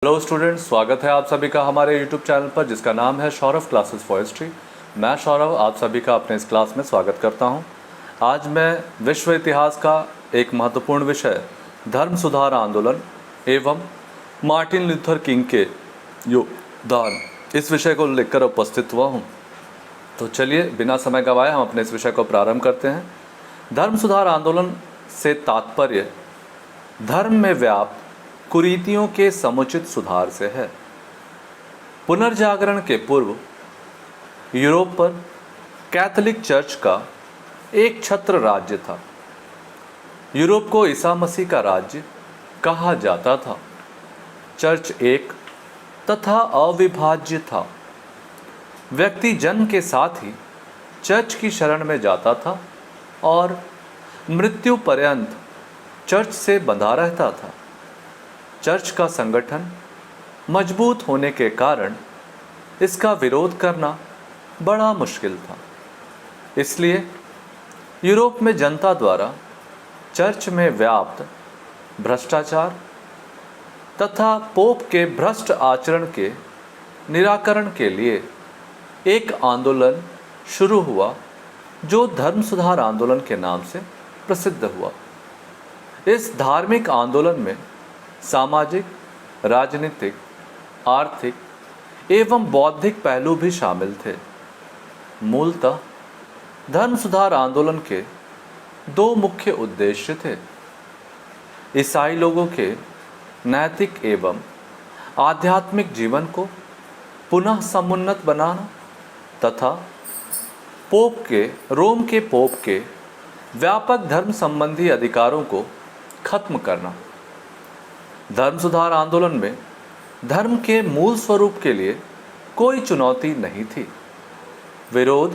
Hello students, स्वागत है आप सभी का हमारे यूट्यूब चैनल पर जिसका नाम है सौरभ क्लासेस फॉर हिस्ट्री। मैं सौरभ आप सभी का अपने इस क्लास में स्वागत करता हूं। आज मैं विश्व इतिहास का एक महत्वपूर्ण विषय धर्म सुधार आंदोलन एवं मार्टिन लूथर किंग के योगदान इस विषय को लेकर उपस्थित हुआ हूं। तो चलिए बिना समय गंवाए हम अपने इस विषय को प्रारंभ करते हैं। धर्म सुधार आंदोलन से तात्पर्य धर्म में व्याप्त कुरीतियों के समुचित सुधार से है। पुनर्जागरण के पूर्व यूरोप पर कैथोलिक चर्च का एक छत्र राज्य था। यूरोप को ईसा मसीह का राज्य कहा जाता था। चर्च एक तथा अविभाज्य था। व्यक्ति जन्म के साथ ही चर्च की शरण में जाता था और मृत्यु पर्यंत चर्च से बंधा रहता था। चर्च का संगठन मजबूत होने के कारण इसका विरोध करना बड़ा मुश्किल था। इसलिए यूरोप में जनता द्वारा चर्च में व्याप्त भ्रष्टाचार तथा पोप के भ्रष्ट आचरण के निराकरण के लिए एक आंदोलन शुरू हुआ जो धर्म सुधार आंदोलन के नाम से प्रसिद्ध हुआ। इस धार्मिक आंदोलन में सामाजिक, राजनीतिक, आर्थिक एवं बौद्धिक पहलू भी शामिल थे। मूलतः धर्म सुधार आंदोलन के दो मुख्य उद्देश्य थे। ईसाई लोगों के नैतिक एवं आध्यात्मिक जीवन को पुनः समुन्नत बनाना तथा रोम के पोप के व्यापक धर्म संबंधी अधिकारों को खत्म करना। धर्म सुधार आंदोलन में धर्म के मूल स्वरूप के लिए कोई चुनौती नहीं थी। विरोध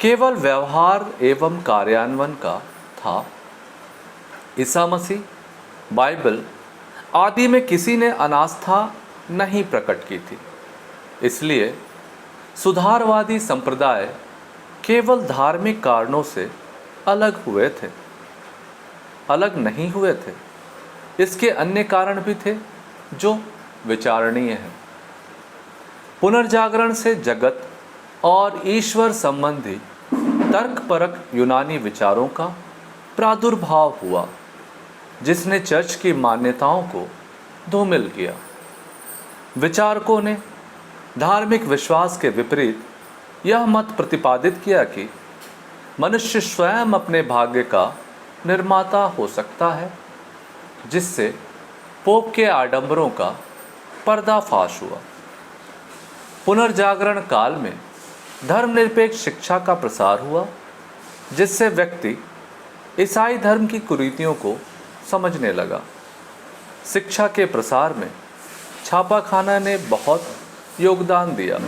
केवल व्यवहार एवं कार्यान्वयन का था। ईसा मसीह, बाइबल आदि में किसी ने अनास्था नहीं प्रकट की थी। इसलिए सुधारवादी संप्रदाय केवल धार्मिक कारणों से अलग नहीं हुए थे। इसके अन्य कारण भी थे जो विचारणीय हैं। पुनर्जागरण से जगत और ईश्वर संबंधी तर्कपरक यूनानी विचारों का प्रादुर्भाव हुआ जिसने चर्च की मान्यताओं को धूमिल किया। विचारकों ने धार्मिक विश्वास के विपरीत यह मत प्रतिपादित किया कि मनुष्य स्वयं अपने भाग्य का निर्माता हो सकता है, जिससे पोप के आडंबरों का पर्दाफाश हुआ। पुनर्जागरण काल में धर्मनिरपेक्ष शिक्षा का प्रसार हुआ जिससे व्यक्ति ईसाई धर्म की कुरीतियों को समझने लगा। शिक्षा के प्रसार में छापाखाना ने बहुत योगदान दिया।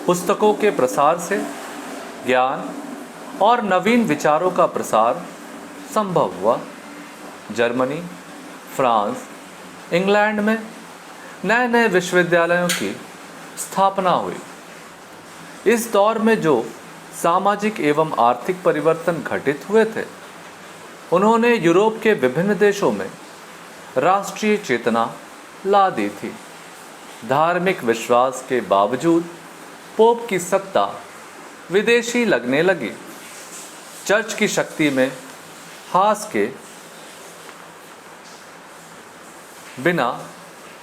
पुस्तकों के प्रसार से ज्ञान और नवीन विचारों का प्रसार संभव हुआ। जर्मनी, फ्रांस, इंग्लैंड में नए नए विश्वविद्यालयों की स्थापना हुई। इस दौर में जो सामाजिक एवं आर्थिक परिवर्तन घटित हुए थे उन्होंने यूरोप के विभिन्न देशों में राष्ट्रीय चेतना ला दी थी। धार्मिक विश्वास के बावजूद पोप की सत्ता विदेशी लगने लगी। चर्च की शक्ति में हास के बिना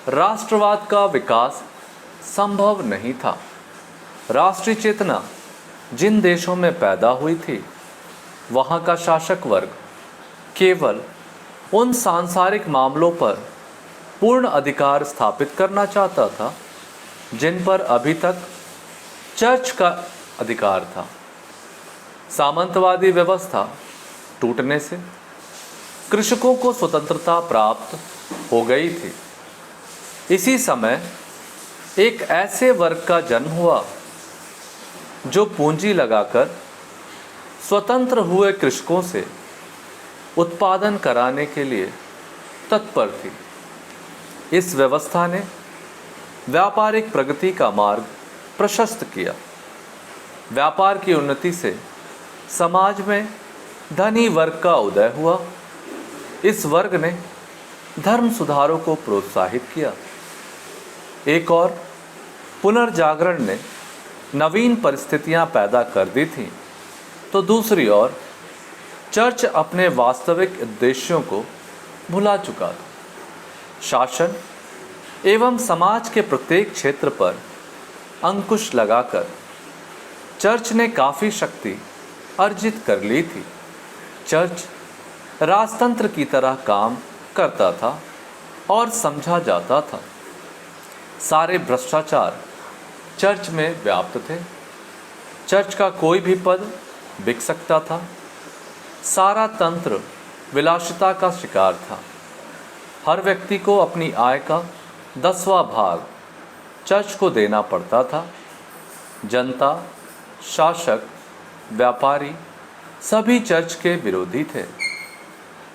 राष्ट्रवाद का विकास संभव नहीं था। राष्ट्रीय चेतना जिन देशों में पैदा हुई थी वहाँ का शासक वर्ग केवल उन सांसारिक मामलों पर पूर्ण अधिकार स्थापित करना चाहता था जिन पर अभी तक चर्च का अधिकार था। सामंतवादी व्यवस्था टूटने से कृषकों को स्वतंत्रता प्राप्त हो गई थी। इसी समय एक ऐसे वर्ग का जन्म हुआ जो पूंजी लगाकर स्वतंत्र हुए कृषकों से उत्पादन कराने के लिए तत्पर थी। इस व्यवस्था ने व्यापारिक प्रगति का मार्ग प्रशस्त किया। व्यापार की उन्नति से समाज में धनी वर्ग का उदय हुआ। इस वर्ग ने धर्म सुधारों को प्रोत्साहित किया। एक और पुनर्जागरण ने नवीन परिस्थितियां पैदा कर दी थीं, तो दूसरी ओर चर्च अपने वास्तविक उद्देश्यों को भुला चुका था। शासन एवं समाज के प्रत्येक क्षेत्र पर अंकुश लगाकर चर्च ने काफ़ी शक्ति अर्जित कर ली थी। चर्च राजतंत्र की तरह काम करता था और समझा जाता था। सारे भ्रष्टाचार चर्च में व्याप्त थे। चर्च का कोई भी पद बिक सकता था। सारा तंत्र विलासिता का शिकार था। हर व्यक्ति को अपनी आय का 10वां भाग चर्च को देना पड़ता था। जनता, शासक, व्यापारी सभी चर्च के विरोधी थे।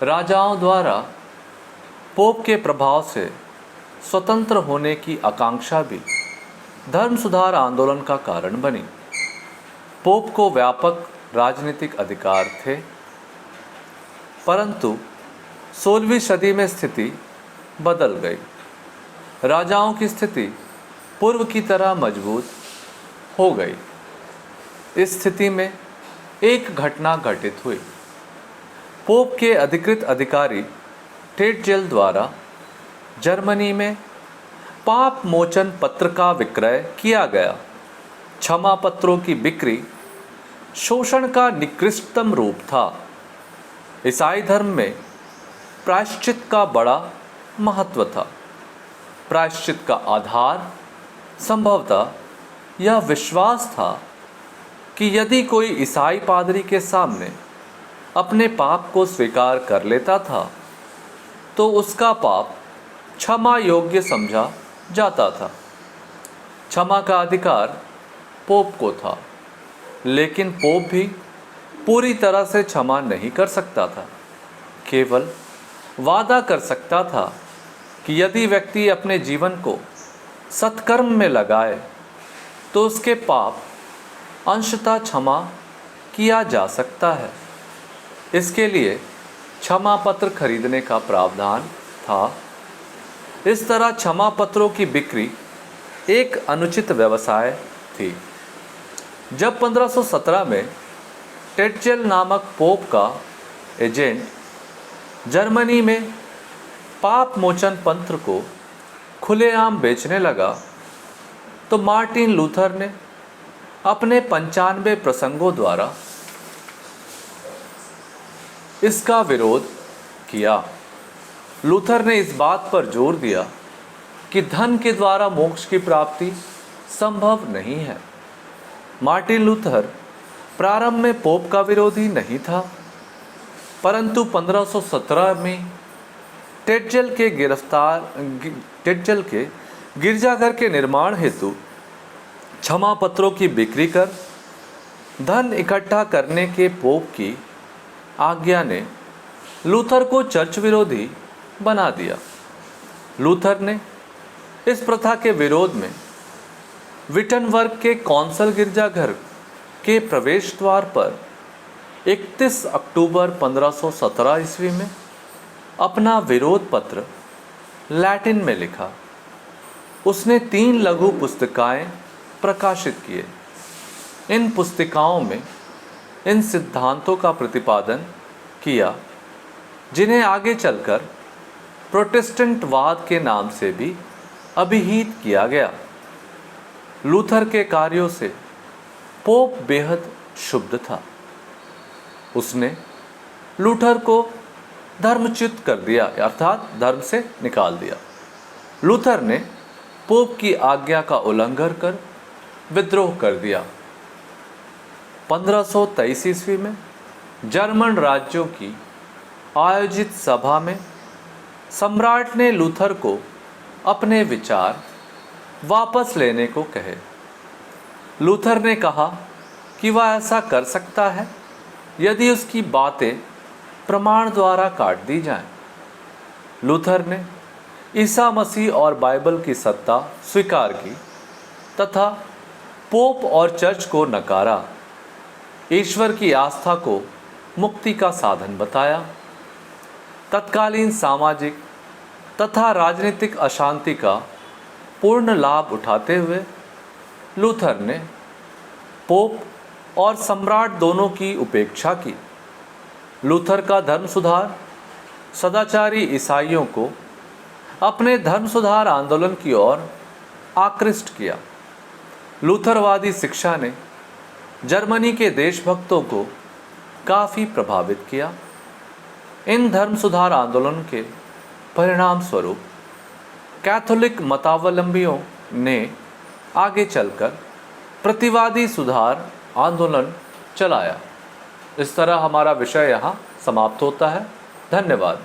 राजाओं द्वारा पोप के प्रभाव से स्वतंत्र होने की आकांक्षा भी धर्म सुधार आंदोलन का कारण बनी। पोप को व्यापक राजनीतिक अधिकार थे, परंतु 16वीं सदी में स्थिति बदल गई। राजाओं की स्थिति पूर्व की तरह मजबूत हो गई। इस स्थिति में एक घटना घटित हुई। पोप के अधिकृत अधिकारी टेटजेल द्वारा जर्मनी में पाप मोचन पत्र का विक्रय किया गया। क्षमा पत्रों की बिक्री शोषण का निकृष्टतम रूप था। ईसाई धर्म में प्रायश्चित का बड़ा महत्व था। प्रायश्चित का आधार संभवतः यह विश्वास था कि यदि कोई ईसाई पादरी के सामने अपने पाप को स्वीकार कर लेता था तो उसका पाप क्षमा योग्य समझा जाता था। क्षमा का अधिकार पोप को था, लेकिन पोप भी पूरी तरह से क्षमा नहीं कर सकता था। केवल वादा कर सकता था कि यदि व्यक्ति अपने जीवन को सत्कर्म में लगाए तो उसके पाप अंशतः क्षमा किया जा सकता है। इसके लिए क्षमा पत्र खरीदने का प्रावधान था। इस तरह क्षमा पत्रों की बिक्री एक अनुचित व्यवसाय थी। जब 1517 में टेटजेल नामक पोप का एजेंट जर्मनी में पाप मोचन पत्र को खुलेआम बेचने लगा तो मार्टिन लूथर ने अपने 95 प्रसंगों द्वारा इसका विरोध किया। लूथर ने इस बात पर जोर दिया कि धन के द्वारा मोक्ष की प्राप्ति संभव नहीं है। मार्टिन लूथर प्रारंभ में पोप का विरोधी नहीं था, परंतु 1517 में टेटजेल के गिरजाघर के निर्माण हेतु क्षमा पत्रों की बिक्री कर धन इकट्ठा करने के पोप की आज्ञा ने लूथर को चर्च विरोधी बना दिया। लूथर ने इस प्रथा के विरोध में विटनबर्ग के कौंसल गिरजाघर के प्रवेश द्वार पर 31 अक्टूबर 1517 ईस्वी में अपना विरोध पत्र लैटिन में लिखा। उसने 3 लघु पुस्तिकाएं प्रकाशित किए। इन पुस्तिकाओं में इन सिद्धांतों का प्रतिपादन किया जिन्हें आगे चलकर प्रोटेस्टेंटवाद के नाम से भी अभिहित किया गया। लूथर के कार्यों से पोप बेहद क्षुब्ध था। उसने लूथर को धर्मच्युत कर दिया, अर्थात धर्म से निकाल दिया। लूथर ने पोप की आज्ञा का उल्लंघन कर विद्रोह कर दिया। 1523 ईस्वी में जर्मन राज्यों की आयोजित सभा में सम्राट ने लूथर को अपने विचार वापस लेने को कहे। लूथर ने कहा कि वह ऐसा कर सकता है यदि उसकी बातें प्रमाण द्वारा काट दी जाएं। लूथर ने ईसा मसीह और बाइबल की सत्ता स्वीकार की तथा पोप और चर्च को नकारा। ईश्वर की आस्था को मुक्ति का साधन बताया। तत्कालीन सामाजिक तथा राजनीतिक अशांति का पूर्ण लाभ उठाते हुए लूथर ने पोप और सम्राट दोनों की उपेक्षा की। लूथर का धर्म सुधार सदाचारी ईसाइयों को अपने धर्म सुधार आंदोलन की ओर आकृष्ट किया। लूथरवादी शिक्षा ने जर्मनी के देशभक्तों को काफ़ी प्रभावित किया। इन धर्म सुधार आंदोलन के परिणाम स्वरूप कैथोलिक मतावलंबियों ने आगे चलकर प्रतिवादी सुधार आंदोलन चलाया। इस तरह हमारा विषय यहाँ समाप्त होता है। धन्यवाद।